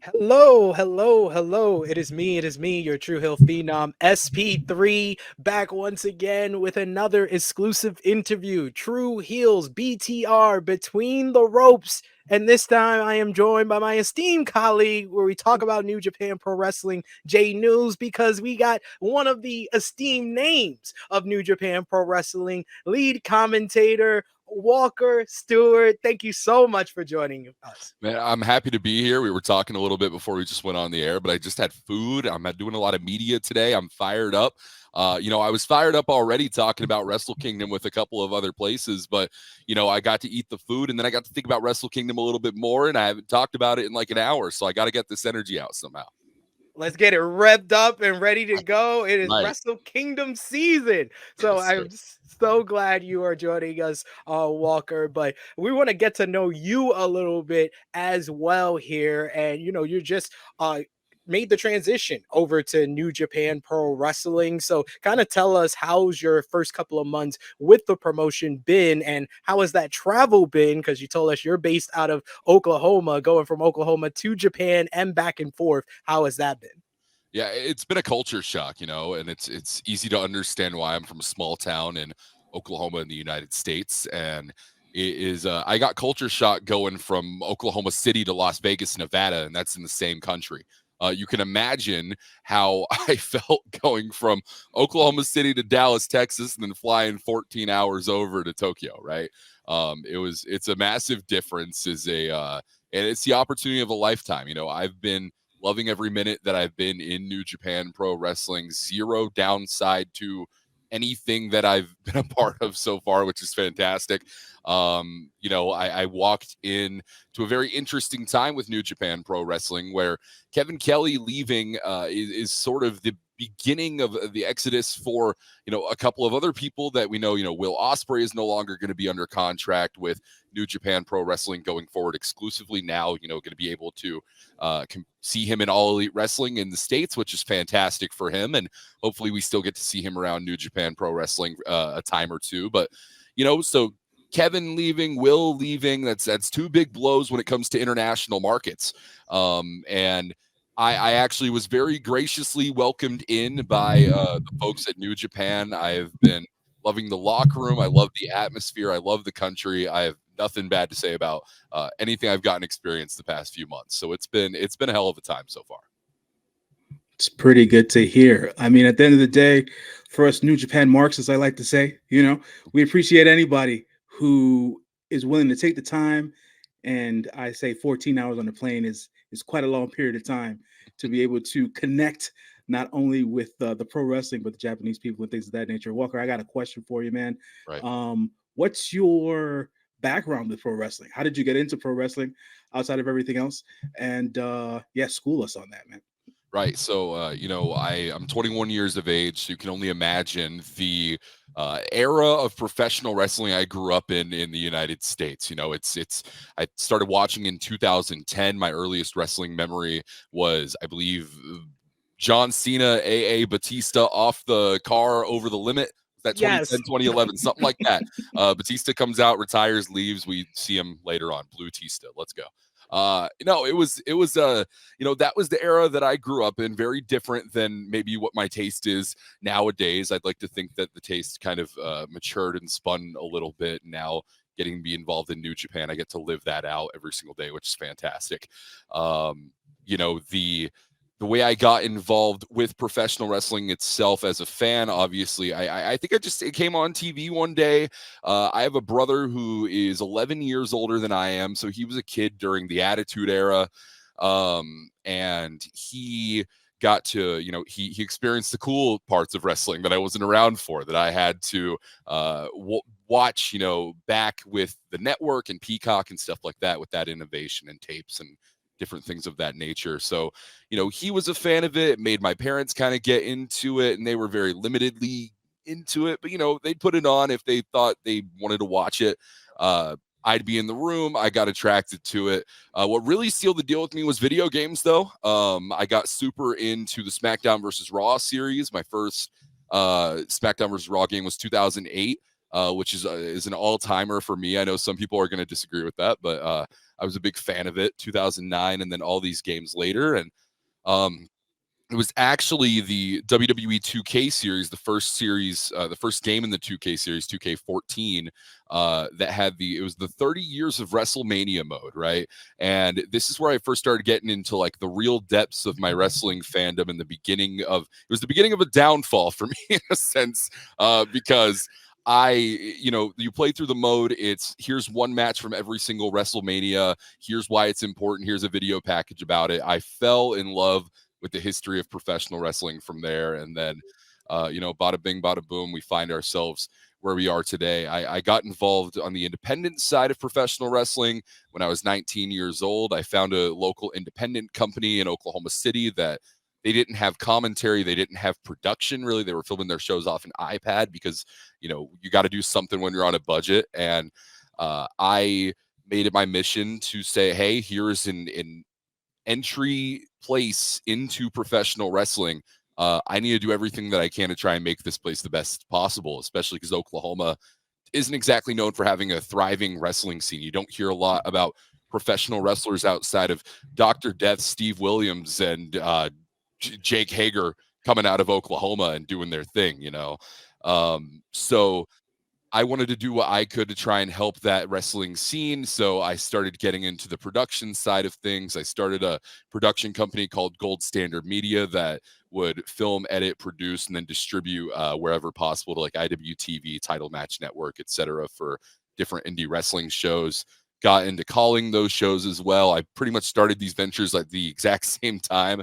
Hello, hello, hello. It is me, your True Hill Phenom, SP3, back once again with another exclusive interview. Tru Heels BTR, Between the Ropes. And this time I am joined by my esteemed colleague where we talk about New Japan Pro Wrestling, J News, because we got one of the esteemed names of New Japan Pro Wrestling, lead commentator, Walker Stewart. Thank you so much for joining us. Man, I'm happy to be here. We were talking a little bit before we just went on the air, but I just had food. I'm doing a lot of media today. I'm fired up. I was fired up already talking about Wrestle Kingdom with a couple of other places, but I got to eat the food and then I got to think about Wrestle Kingdom a little bit more, and I haven't talked about it in like an hour, so I got to get this energy out somehow. Let's get it revved up and ready to go. It is Right. Wrestle Kingdom season. So Yes, sir. I'm so glad you are joining us, Walker. But we want to get to know you a little bit as well here. And, you're just made the transition over to New Japan Pro Wrestling. So kind of tell us, how's your first couple of months with the promotion been, and how has that travel been? Because you told us you're based out of Oklahoma, going from Oklahoma to Japan and back and forth. How has that been? Yeah, it's been a culture shock, and it's easy to understand why. I'm from a small town in Oklahoma in the United States, and it is I got culture shock going from Oklahoma City to Las Vegas, Nevada, and that's in the same country. You can imagine how I felt going from Oklahoma City to Dallas, Texas, and then flying 14 hours over to Tokyo. Right? It's a massive difference. And it's the opportunity of a lifetime. I've been loving every minute that I've been in New Japan Pro Wrestling. Zero downside to anything that I've been a part of so far, which is fantastic. I walked in to a very interesting time with New Japan Pro Wrestling, where Kevin Kelly leaving is sort of the beginning of the exodus for a couple of other people that we know. Will Ospreay is no longer going to be under contract with New Japan Pro Wrestling going forward exclusively. Now going to be able to see him in All Elite Wrestling in the States, which is fantastic for him, and hopefully we still get to see him around New Japan Pro Wrestling a time or two. But so Kevin leaving, Will leaving, that's two big blows when it comes to international markets. And I actually was very graciously welcomed in by the folks at New Japan. I've been loving the locker room. I love the atmosphere. I love the country. I have nothing bad to say about anything I've gotten experience the past few months. So it's been a hell of a time so far. It's pretty good to hear. I mean, at the end of the day, for us New Japan marks, as I like to say, we appreciate anybody who is willing to take the time. And I say 14 hours on the plane is quite a long period of time to be able to connect not only with the pro wrestling, but the Japanese people and things of that nature. Walker, I got a question for you, man. Right. What's your background with pro wrestling? How did you get into pro wrestling outside of everything else? And school us on that, man. Right. So, I'm 21 years of age. So you can only imagine the era of professional wrestling I grew up in the United States. I started watching in 2010. My earliest wrestling memory was, I believe, John Cena, AA Batista off the car over the limit. That Yes. 2010, 2011, something like that. Batista comes out, retires, leaves. We see him later on. Blue Tista. Let's go. No, it was that was the era that I grew up in. Very different than maybe what my taste is nowadays. I'd like to think that the taste kind of matured and spun a little bit. Now getting to be involved in New Japan, I get to live that out every single day, which is fantastic. The way I got involved with professional wrestling itself as a fan, obviously, I think it came on TV one day. I have a brother who is 11 years older than I am, so he was a kid during the Attitude Era, and he got to, he experienced the cool parts of wrestling that I wasn't around for, that I had to watch, back with the network and Peacock and stuff like that, with that innovation and tapes and different things of that nature. So, he was a fan of it. It made my parents kind of get into it, and they were very limitedly into it, but they'd put it on if they thought they wanted to watch it. I'd be in the room. I got attracted to it. What really sealed the deal with me was video games, though. I got super into the SmackDown versus Raw series. My first SmackDown versus Raw game was 2008. which is an all-timer for me. I know some people are going to disagree with that, but I was a big fan of it. 2009, and then all these games later, and um, it was actually the WWE 2K series, the first game in the 2K series, 2K14, that had it was the 30 years of WrestleMania mode, right? And this is where I first started getting into like the real depths of my wrestling fandom, and it was the beginning of a downfall for me in a sense, because you play through the mode. Here's one match from every single WrestleMania. Here's why it's important. Here's a video package about it. I fell in love with the history of professional wrestling from there. And then, bada bing, bada boom, we find ourselves where we are today. I got involved on the independent side of professional wrestling when I was 19 years old. I found a local independent company in Oklahoma City that they didn't have commentary. They didn't have production, really. They were filming their shows off an iPad because, you got to do something when you're on a budget. And I made it my mission to say, hey, here's an entry place into professional wrestling. I need to do everything that I can to try and make this place the best possible, especially because Oklahoma isn't exactly known for having a thriving wrestling scene. You don't hear a lot about professional wrestlers outside of Dr. Death, Steve Williams, and Jake Hager coming out of Oklahoma and doing their thing. So I wanted to do what I could to try and help that wrestling scene. So I started getting into the production side of things. I started a production company called Gold Standard Media that would film, edit, produce, and then distribute wherever possible to like IWTV, Title Match Network, etc. for different indie wrestling shows. Got into calling those shows as well. I pretty much started these ventures at the exact same time.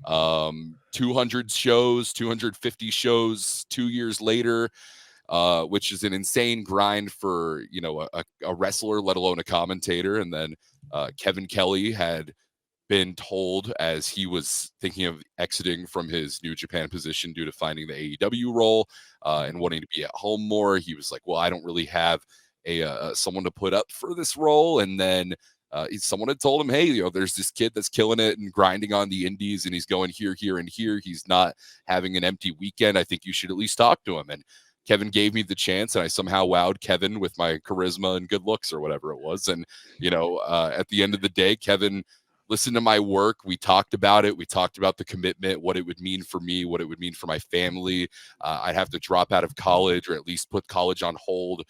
200 shows, 250 shows 2 years later. Which is an insane grind for a wrestler, let alone a commentator. And then Kevin Kelly had been told, as he was thinking of exiting from his New Japan position due to finding the AEW role and wanting to be at home more, he was like, well, I don't really have someone to put up for this role. And then someone had told him, hey, there's this kid that's killing it and grinding on the indies, and he's going here, here, and here. He's not having an empty weekend. I think you should at least talk to him. And Kevin gave me the chance, and I somehow wowed Kevin with my charisma and good looks or whatever it was. And, at the end of the day, Kevin listened to my work. We talked about it. We talked about the commitment, what it would mean for me, what it would mean for my family. I'd have to drop out of college, or at least put college on hold,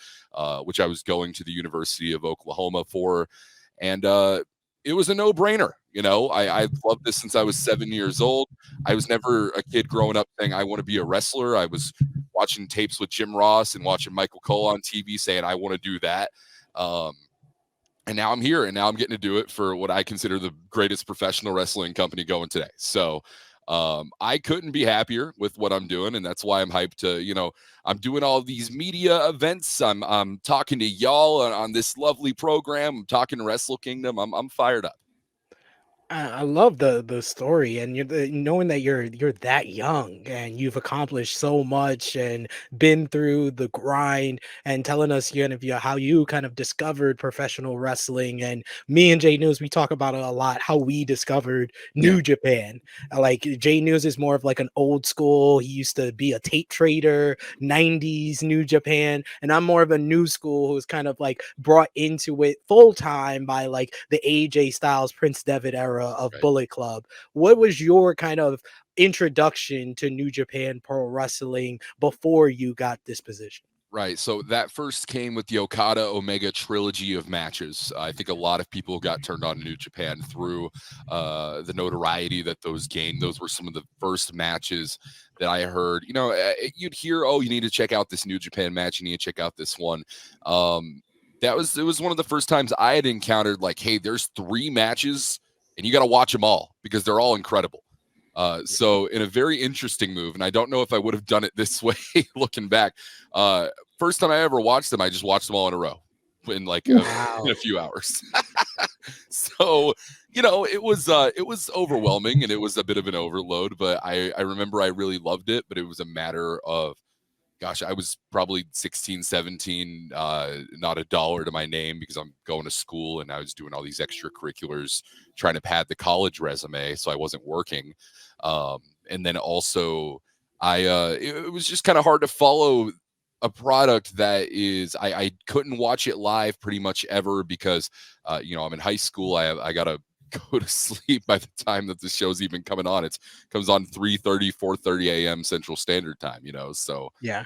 which I was going to the University of Oklahoma for. And it was a no-brainer. I've loved this since I was 7 years old. I was never a kid growing up saying I want to be a wrestler. I was watching tapes with Jim Ross and watching Michael Cole on TV saying I want to do that. And now I'm here, and now I'm getting to do it for what I consider the greatest professional wrestling company going today. So I couldn't be happier with what I'm doing, and that's why I'm hyped to, I'm doing all these media events. I'm talking to y'all on this lovely program. I'm talking to Wrestle Kingdom. I'm fired up. I love the story, and knowing that you're that young and you've accomplished so much and been through the grind, and telling us how you kind of discovered professional wrestling. And me and Jay News, we talk about it a lot, how we discovered New Japan. Like, Jay News is more of like an old school. He used to be a tape trader, 90s New Japan, and I'm more of a new school who's kind of like brought into it full time by like the AJ Styles, Prince Devitt era of Right. Bullet Club. What was your kind of introduction to New Japan Pro Wrestling before you got this position? Right. So that first came with the Okada Omega trilogy of matches. I think a lot of people got turned on to New Japan through the notoriety that those gained. Those were some of the first matches that I heard. You'd hear, oh, you need to check out this New Japan match. You need to check out this one. It was one of the first times I had encountered like, hey, there's 3 matches and you got to watch them all because they're all incredible. So in a very interesting move, and I don't know if I would have done it this way looking back. First time I ever watched them, I just watched them all in a row in like in a few hours. So, it was overwhelming, and it was a bit of an overload, but I remember I really loved it. But it was a matter of, gosh, I was probably 16, 17, not a dollar to my name because I'm going to school, and I was doing all these extracurriculars, trying to pad the college resume, so I wasn't working. And then also it was just kind of hard to follow a product that is I couldn't watch it live pretty much ever because you know, I'm in high school. I gotta go to sleep by the time that the show's even coming on. It comes on 3:30, 4:30 a.m. Central Standard Time, you know. So Yeah.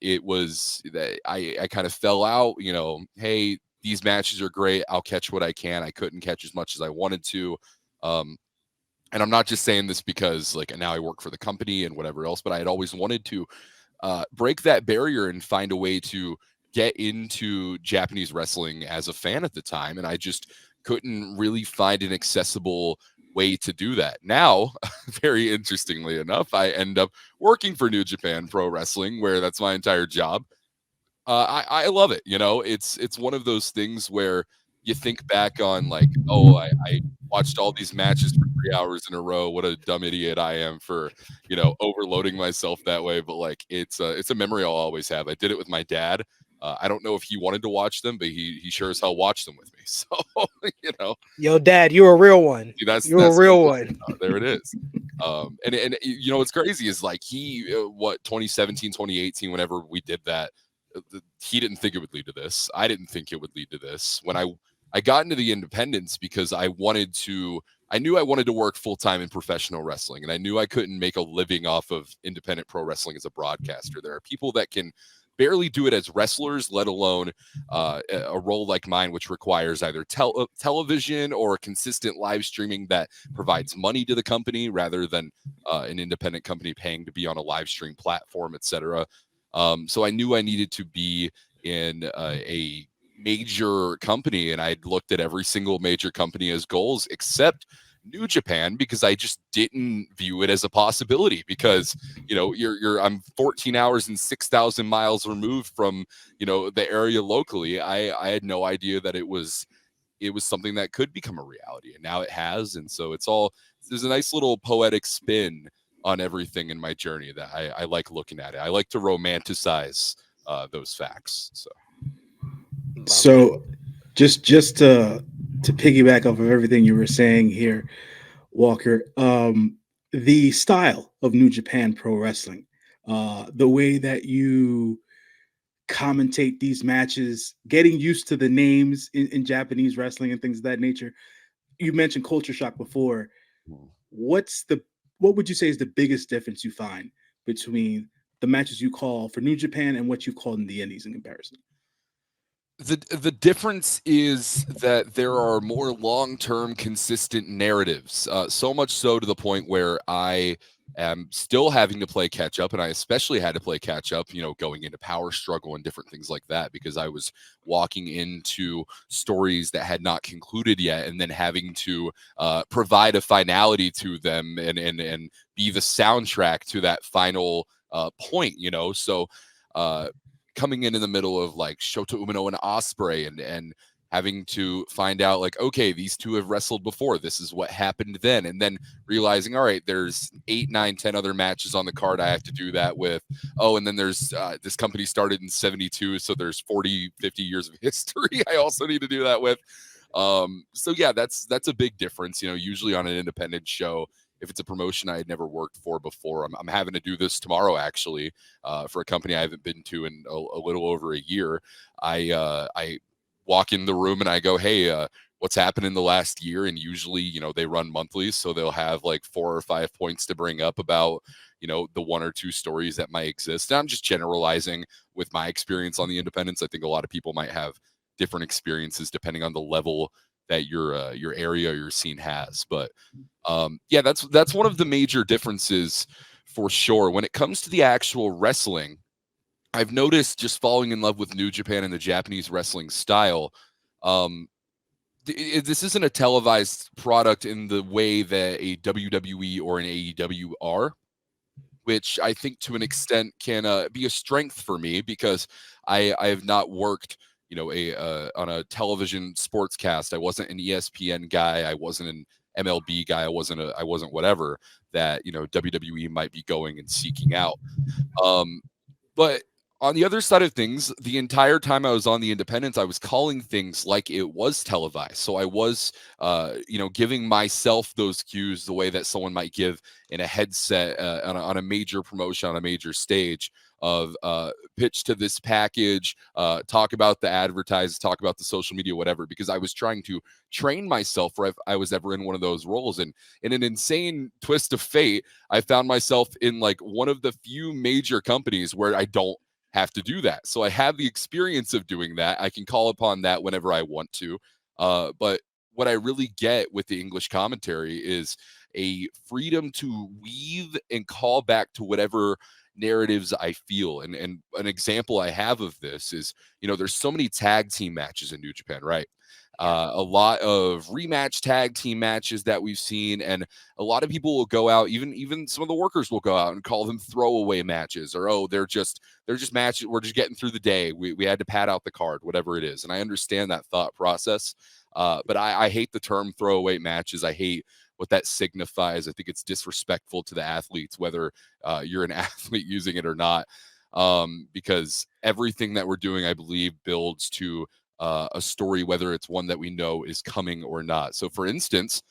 it was that I kind of fell out, you know, hey, these matches are great. I'll catch what I can. I couldn't catch as much as I wanted to. Um, and I'm not just saying this because like now I work for the company and whatever else, but I had always wanted to break that barrier and find a way to get into Japanese wrestling as a fan at the time. And I just couldn't really find an accessible way to do that. Now, very interestingly enough, I end up working for New Japan Pro Wrestling, where that's my entire job. I love it. You know, it's one of those things where you think back on like, oh, I watched all these matches for 3 hours in a row. What a dumb idiot I am for, you know, overloading myself that way. But like, it's a memory I'll always have. I did it with my dad. I don't know if he wanted to watch them, but he sure as hell watched them with me. So you know, Yo, Dad, you a real one. that's You a what I'm real talking one. about. There it is. And you know what's crazy is like he what 2017 2018 whenever we did that, he didn't think it would lead to this. I didn't think it would lead to this. When I got into the independents because I knew I wanted to work full time in professional wrestling, and I knew I couldn't make a living off of independent pro wrestling as a broadcaster. There are people that can barely do it as wrestlers, let alone a role like mine, which requires either television or consistent live streaming that provides money to the company rather than an independent company paying to be on a live stream platform, etc. So I knew I needed to be in a major company, and I'd looked at every single major company as goals except New Japan because I just didn't view it as a possibility because you know I'm 14 hours and 6,000 miles removed from you know the area locally. I had no idea that it was something that could become a reality, and now it has. And so there's a nice little poetic spin on everything in my journey that I like looking at it. I like to romanticize those facts. So just to piggyback off of everything you were saying here, Walker, the style of New Japan Pro Wrestling, the way that you commentate these matches, getting used to the names in Japanese wrestling and things of that nature. You mentioned culture shock before. What's the what would you say is the biggest difference you find between the matches you call for New Japan and what you call in the Indies in comparison? The difference is that there are more long-term consistent narratives, so much so to the point where I am still having to play catch up, and I especially had to play catch up, you know, going into Power Struggle and different things like that, because I was walking into stories that had not concluded yet, and then having to provide a finality to them and be the soundtrack to that final point, you know. So coming in the middle of like Shota Umino and Osprey and having to find out like, okay, these two have wrestled before. This is what happened then. And then realizing, all right, there's 8, 9, 10 other matches on the card I have to do that with. Oh, and then there's this company started in 72. So there's 40, 50 years of history I also need to do that with. So yeah, that's a big difference. You know, usually on an independent show, if it's a promotion I had never worked for before, I'm having to do this tomorrow actually for a company I haven't been to in a little over a year. I walk in the room and I go, hey, what's happened in the last year? And usually, you know, they run monthly, so they'll have like 4 or 5 points to bring up about, you know, the 1 or 2 stories that might exist. And I'm just generalizing with my experience on the independents. I think a lot of people might have different experiences depending on the level that your area or your scene has. But yeah, that's one of the major differences for sure. When it comes to the actual wrestling, I've noticed just falling in love with New Japan and the Japanese wrestling style. This isn't a televised product in the way that a WWE or an AEW are, which I think to an extent can be a strength for me because I have not worked, you know, on a television sports cast. I wasn't an ESPN guy. I wasn't an MLB guy. I wasn't whatever that, you know, WWE might be going and seeking out. But on the other side of things, the entire time I was on the independents, I was calling things like it was televised. So I was, you know, giving myself those cues the way that someone might give in a headset on a major promotion on a major stage. of pitch to this package, talk about the advertise, talk about the social media, whatever, because I was trying to train myself for if I was ever in one of those roles. And in an insane twist of fate, I found myself in like one of the few major companies where I don't have to do that. So I have the experience of doing that. I can call upon that whenever I want to. But what I really get with the English commentary is a freedom to weave and call back to whatever narratives I feel. And an example I have of this is, there's so many tag team matches in New Japan, right? A lot of rematch tag team matches that we've seen, and a lot of people will go out, even some of the workers will go out and call them throwaway matches, or they're just matches, we're just getting through the day, we had to pad out the card, whatever it is. And I understand that thought process, but I hate the term throwaway matches. I hate what that signifies. I think it's disrespectful to the athletes, whether you're an athlete using it or not, because everything that we're doing, I believe, builds to a story, whether it's one that we know is coming or not. So, for instance,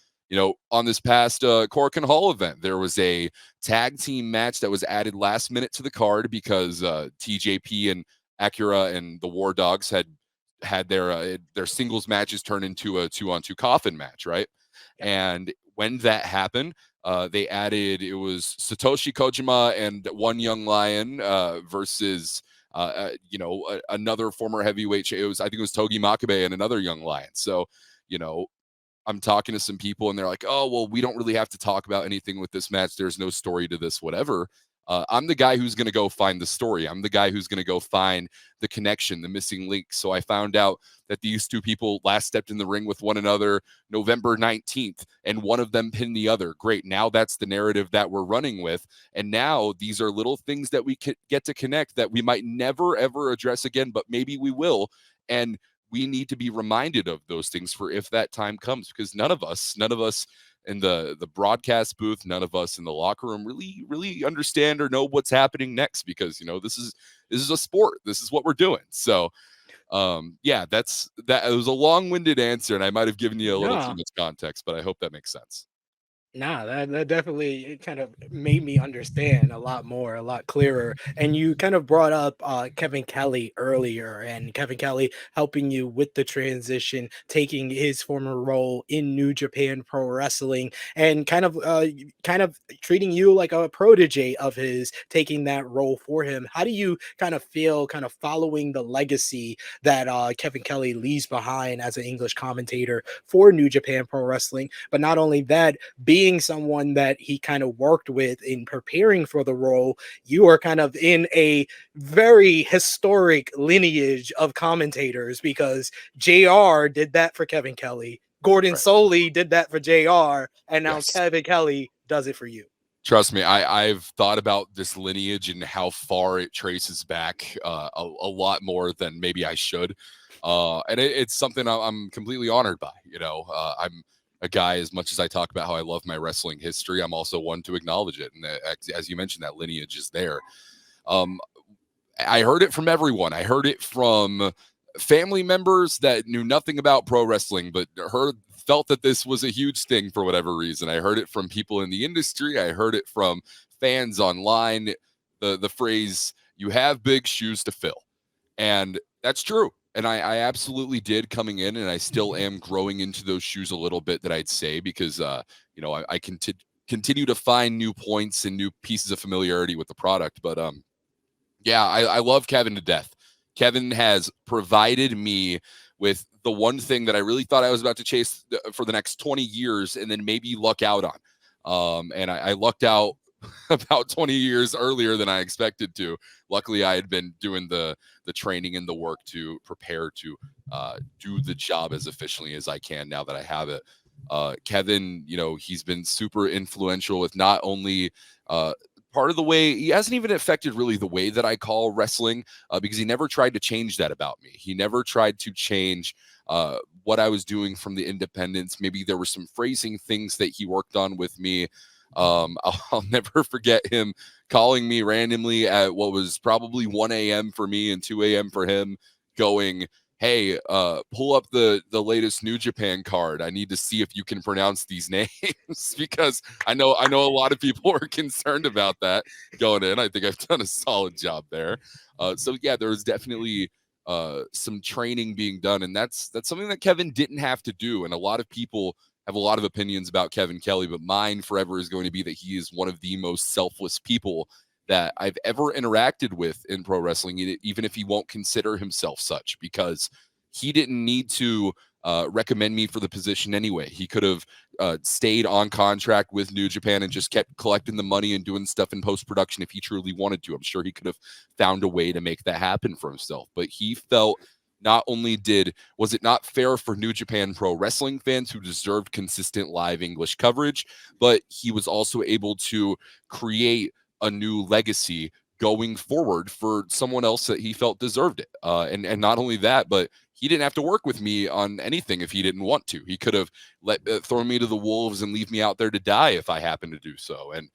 on this past Korakuen Hall event, there was a tag team match that was added last minute to the card because TJP and Acura and the War Dogs had their singles matches turn into a 2-on-2 coffin match, right? Yep. And when that happened, they added, it was Satoshi Kojima and One Young Lion versus another former heavyweight. I think it was Togi Makabe and another Young Lion. So, I'm talking to some people and they're like, oh, well, we don't really have to talk about anything with this match. There's no story to this, whatever. I'm the guy who's going to go find the story. I'm the guy who's going to go find the connection, the missing link. So I found out that these two people last stepped in the ring with one another November 19th, and one of them pinned the other. Great. Now that's the narrative that we're running with. And now these are little things that we get to connect that we might never, ever address again, but maybe we will. And we need to be reminded of those things for if that time comes, because none of us in the broadcast booth, none of us in the locker room really understand or know what's happening next, because this is a sport. This is what we're doing. So that's that. It was a long-winded answer, and I might have given you a little too much context, but I hope that makes sense. Nah, that definitely, it kind of made me understand a lot more, a lot clearer. And you kind of brought up Kevin Kelly earlier, and Kevin Kelly helping you with the transition, taking his former role in New Japan Pro Wrestling, and kind of treating you like a protege of his, taking that role for him. How do you kind of feel, kind of following the legacy that Kevin Kelly leaves behind as an English commentator for New Japan Pro Wrestling? But not only that, being someone that he kind of worked with in preparing for the role, you are kind of in a very historic lineage of commentators, because JR did that for Kevin Kelly, Gordon Right. Soley did that for JR, and now Yes. Kevin Kelly does it for you. Trust me, I've thought about this lineage and how far it traces back a lot more than maybe I should. And it's something I'm completely honored by. I'm a guy, as much as I talk about how I love my wrestling history, I'm also one to acknowledge it. And as you mentioned, that lineage is there. I heard it from everyone. I heard it from family members that knew nothing about pro wrestling, but felt that this was a huge thing for whatever reason. I heard it from people in the industry. I heard it from fans online. The phrase, "You have big shoes to fill," and that's true. And I absolutely did coming in, and I still am growing into those shoes a little bit, that I'd say, because I continue to find new points and new pieces of familiarity with the product. But yeah, I love Kevin to death. Kevin has provided me with the one thing that I really thought I was about to chase for the next 20 years and then maybe luck out on. And I lucked out about 20 years earlier than I expected to. Luckily, I had been doing the training and the work to prepare to do the job as efficiently as I can now that I have it. Kevin, he's been super influential with not only part of the way, he hasn't even affected really the way that I call wrestling, because he never tried to change that about me. He never tried to change what I was doing from the independents. Maybe there were some phrasing things that he worked on with me. I'll never forget him calling me randomly at what was probably 1 a.m. for me and 2 a.m. for him, going, hey, pull up the latest New Japan card. I need to see if you can pronounce these names because I know a lot of people are concerned about that going in. I think I've done a solid job there. So yeah, there was definitely some training being done, and that's something that Kevin didn't have to do. And a lot of people have a lot of opinions about Kevin Kelly, but mine forever is going to be that he is one of the most selfless people that I've ever interacted with in pro wrestling, even if he won't consider himself such, because he didn't need to recommend me for the position anyway. He could have stayed on contract with New Japan and just kept collecting the money and doing stuff in post-production if he truly wanted to. I'm sure he could have found a way to make that happen for himself, but he felt not only was it not fair for New Japan Pro Wrestling fans who deserved consistent live English coverage, but he was also able to create a new legacy going forward for someone else that he felt deserved it. And not only that, but he didn't have to work with me on anything if he didn't want to. He could have thrown me to the wolves and leave me out there to die if I happened to do so. And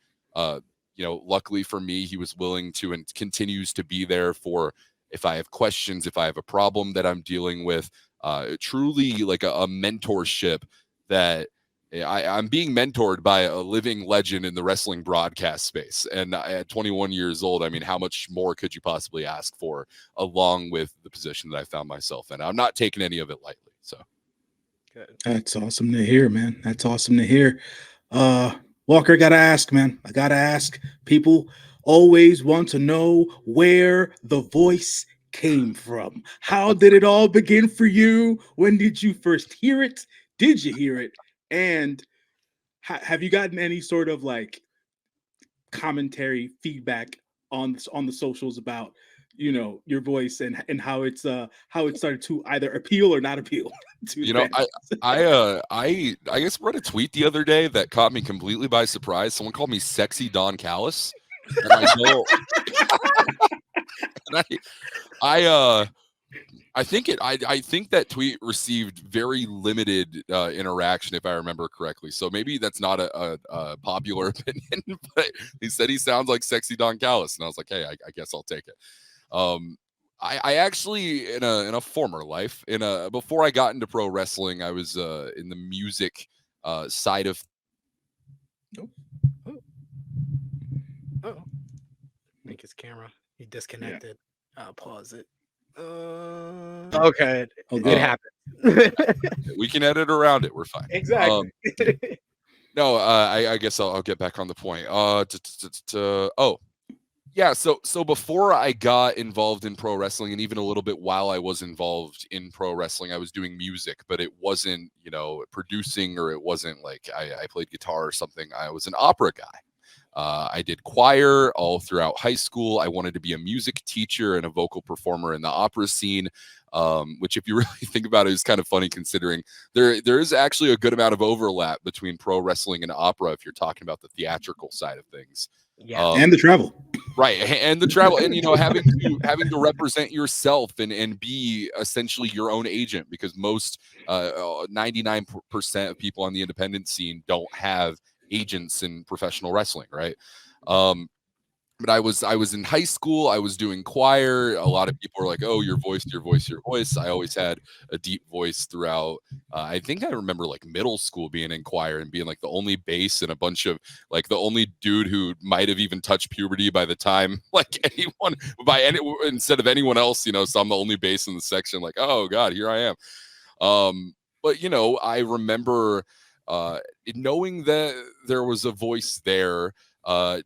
luckily for me, he was willing to and continues to be there for if I have questions, if I have a problem that I'm dealing with. Truly like a mentorship that I'm being mentored by a living legend in the wrestling broadcast space. And at 21 years old, I mean, how much more could you possibly ask for, along with the position that I found myself in? I'm not taking any of it lightly. So Good. That's awesome to hear, man. That's awesome to hear. Walker, I gotta ask, man. I gotta ask. People always want to know where the voice came from. How did it all begin for you? When did you first hear it? Did you hear it? And have you gotten any sort of like commentary feedback on the socials about your voice and how it started to either appeal or not appeal to fans? I guess read a tweet the other day that caught me completely by surprise. Someone called me sexy Don Callis, and I know, and I think that tweet received very limited interaction, if I remember correctly. So maybe that's not a popular opinion, but he said he sounds like sexy Don Callis, and I was like, hey, I guess I'll take it. I actually in a former life, before I got into pro wrestling, I was in the music side of. Oh, make his camera. He disconnected. I'll pause it. Okay, it happened. We can edit around it. We're fine. Exactly. No, I guess I'll get back on the point. Yeah, so before I got involved in pro wrestling, and even a little bit while I was involved in pro wrestling, I was doing music, but it wasn't, producing, or it wasn't like I played guitar or something. I was an opera guy. I did choir all throughout high school. I wanted to be a music teacher and a vocal performer in the opera scene, which, if you really think about it, is kind of funny considering there is actually a good amount of overlap between pro wrestling and opera if you're talking about the theatrical side of things. Yeah, and the travel. Right, and the travel, and having to represent yourself and be essentially your own agent, because most 99% of people on the independent scene don't have agents in professional wrestling, right? But I was in high school. I was doing choir. A lot of people were like, "Oh, your voice, your voice, your voice." I always had a deep voice throughout. I think I remember like middle school being in choir and being like the only bass and a bunch of like the only dude who might have even touched puberty by the time like anyone instead of anyone else. So I'm the only bass in the section. Like, oh God, here I am. But I remember knowing that there was a voice there.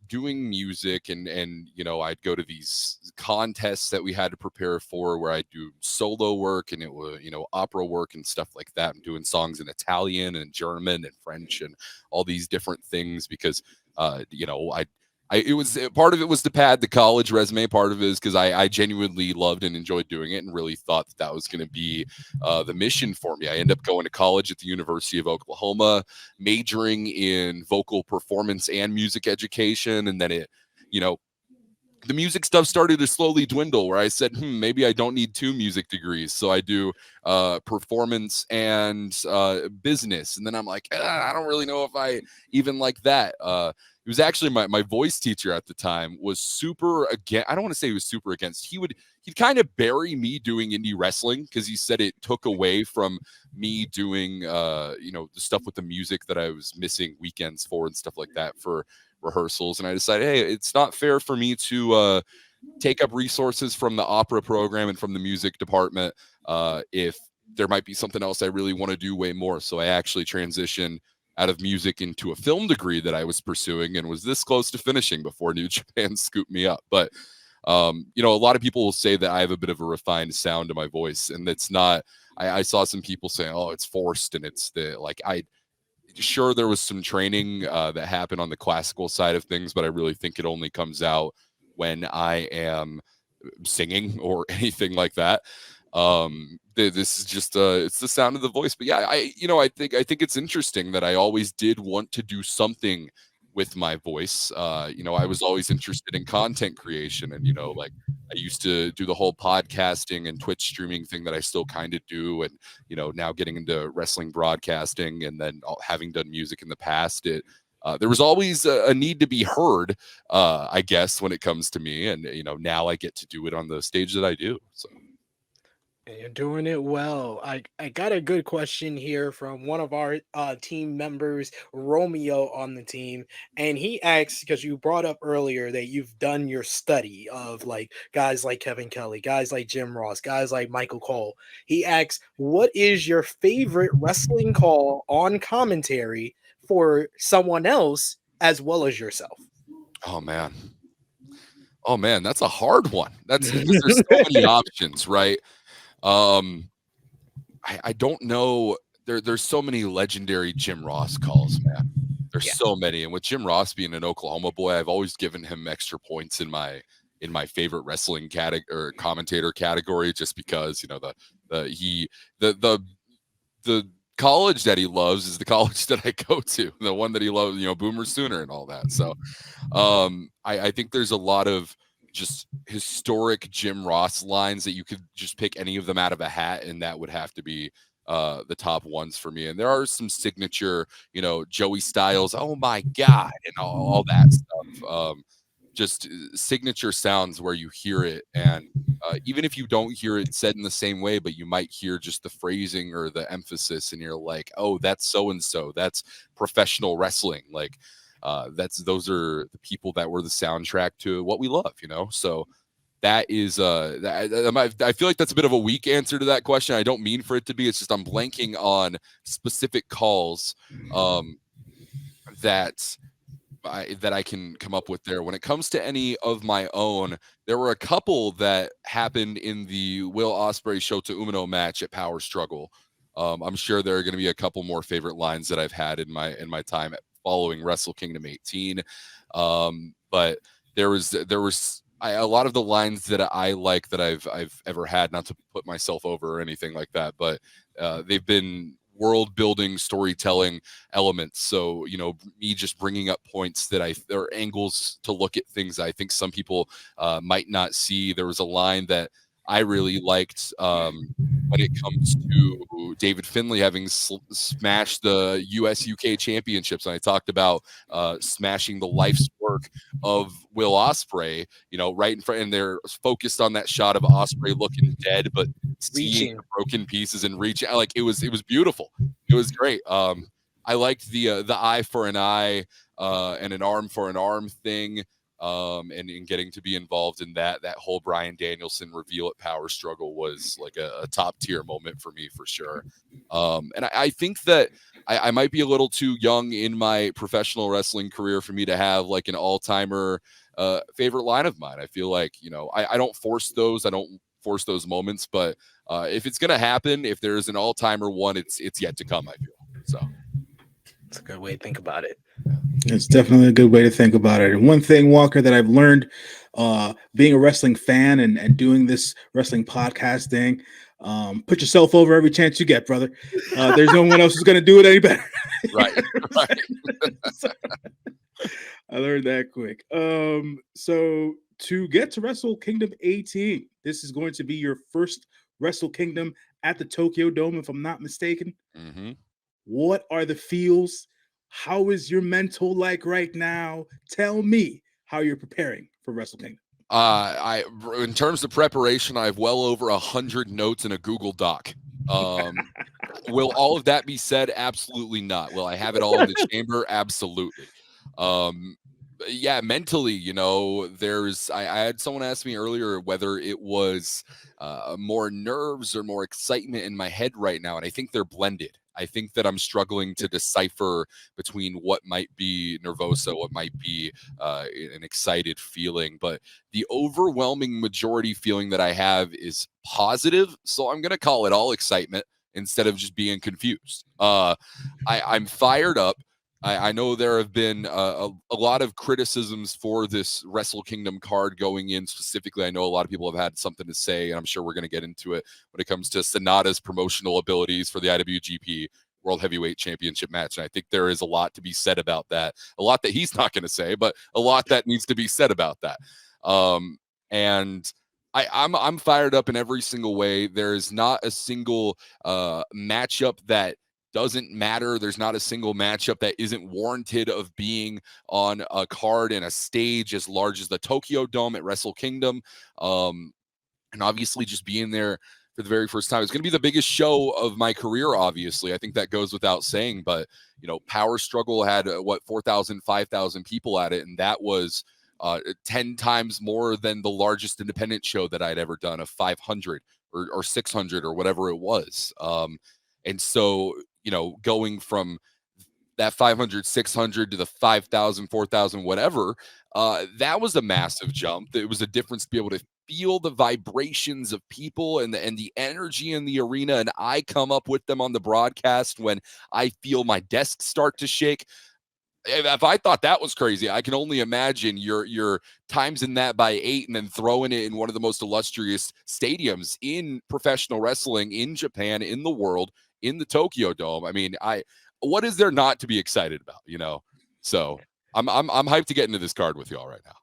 Doing music and I'd go to these contests that we had to prepare for where I do solo work, and it was opera work and stuff like that. I'm doing songs in Italian and German and French and all these different things because it was part of it was to pad the college resume. Part of it is because I genuinely loved and enjoyed doing it and really thought that was going to be the mission for me. I ended up going to college at the University of Oklahoma, majoring in vocal performance and music education. And then the music stuff started to slowly dwindle, where I said, maybe I don't need 2 music degrees. So I do performance and business. And then I'm like, I don't really know if I even like that. It was actually my voice teacher at the time was super against. I don't want to say he was super against. He'd kind of bury me doing indie wrestling because he said it took away from me doing the stuff with the music that I was missing weekends for and stuff like that for rehearsals. And I decided, hey, it's not fair for me to take up resources from the opera program and from the music department if there might be something else I really want to do way more. So I actually transitioned out of music into a film degree that I was pursuing and was this close to finishing before New Japan scooped me up. But a lot of people will say that I have a bit of a refined sound to my voice, and it's not. I saw some people saying, "Oh, it's forced," and it's sure there was some training that happened on the classical side of things, but I really think it only comes out when I am singing or anything like that. This is just it's the sound of the voice. But yeah, I think it's interesting that I always did want to do something with my voice. I was always interested in content creation, and I used to do the whole podcasting and Twitch streaming thing that I still kind of do, and now getting into wrestling broadcasting, and then having done music in the past, there was always a need to be heard, I guess, when it comes to me, and now I get to do it on the stage that I do. So. And you're doing it well. I got a good question here from one of our team members, Romeo, on the team. And he asks, because you brought up earlier that you've done your study of like guys like Kevin Kelly, guys like Jim Ross, guys like Michael Cole. He asks, what is your favorite wrestling call on commentary for someone else as well as yourself? Oh man, that's a hard one. That's because there's so many options, right? I don't know. There's so many legendary Jim Ross calls, man. There's so many, and with Jim Ross being an Oklahoma boy, I've always given him extra points in my favorite wrestling commentator category, just because the college that he loves is the college that I go to, the one that he loves, Boomer Sooner and all that. So I think there's a lot of just historic Jim Ross lines that you could just pick any of them out of a hat, and that would have to be the top ones for me. And there are some signature, Joey Styles, oh my God, and all that stuff. Just signature sounds where you hear it, and even if you don't hear it said in the same way, but you might hear just the phrasing or the emphasis, and you're like, oh, that's so and so, that's professional wrestling. Like those are the people that were the soundtrack to what we love, So that is I feel like that's a bit of a weak answer to that question. I don't mean for it to be. It's just I'm blanking on specific calls that I can come up with there. When it comes to any of my own, there were a couple that happened in the Will Ospreay Shota Umino match at Power Struggle. I'm sure there are going to be a couple more favorite lines that I've had in my time following Wrestle Kingdom 18. But there was a lot of the lines that I like that I've ever had, not to put myself over or anything like that, but they've been world building, storytelling elements. So, me just bringing up points that there are angles to look at things I think some people might not see. There was a line that I really liked when it comes to David Finlay having smashed the US UK championships. And I talked about smashing the life's work of Will Ospreay, right in front, and they're focused on that shot of Ospreay looking dead, but seeing the broken pieces and reaching. Like it was beautiful. It was great. I liked the eye for an eye and an arm for an arm thing. And getting to be involved in that whole Bryan Danielson reveal at Power Struggle was like a top tier moment for me, for sure. And I think that I might be a little too young in my professional wrestling career for me to have like an all-timer favorite line of mine. I feel like, I don't force those. I don't force those moments, but if it's going to happen, if there's an all-timer one, it's yet to come, I feel. So it's a good way to think about it. It's definitely a good way to think about it. And one thing, Walker, that I've learned being a wrestling fan and doing this wrestling podcast thing, put yourself over every chance you get, brother. There's no one else who's going to do it any better. Right. I learned that quick. So to get to Wrestle Kingdom 18. This is going to be your first Wrestle Kingdom at the Tokyo Dome, if I'm not mistaken. Mm-hmm. What are the feels? How is your mental like right now? Tell me how you're preparing for Wrestle Kingdom. In terms of preparation, I have well over 100 notes in a Google Doc. Will all of that be said? Absolutely not. Will I have it all in the chamber? Absolutely. Yeah, mentally, I had someone ask me earlier whether it was more nerves or more excitement in my head right now, and I think they're blended. I think that I'm struggling to decipher between what might be nervosa, what might be an excited feeling, but the overwhelming majority feeling that I have is positive, so I'm going to call it all excitement instead of just being confused. I'm fired up. I know there have been a lot of criticisms for this Wrestle Kingdom card going in specifically. I know a lot of people have had something to say, and I'm sure we're going to get into it when it comes to Sonata's promotional abilities for the IWGP World Heavyweight Championship match. And I think there is a lot to be said about that. A lot that he's not going to say, but a lot that needs to be said about that. And I'm fired up in every single way. There is not a single matchup that doesn't matter. There's not a single matchup that isn't warranted of being on a card and a stage as large as the Tokyo Dome at Wrestle Kingdom. And obviously just being there for the very first time. It's going to be the biggest show of my career, obviously. I think that goes without saying, but, Power Struggle had, 4,000, 5,000 people at it, and that was 10 times more than the largest independent show that I'd ever done, of 500 or 600 or whatever it was. And so, going from that 500, 600 to the 5,000, 4,000, whatever, that was a massive jump. It was a difference to be able to feel the vibrations of people and the energy in the arena. And I come up with them on the broadcast when I feel my desk start to shake. If I thought that was crazy, I can only imagine you're times in that by 8 and then throwing it in one of the most illustrious stadiums in professional wrestling in Japan, in the world, in the Tokyo Dome. I mean, what is there not to be excited about, So I'm hyped to get into this card with y'all right now.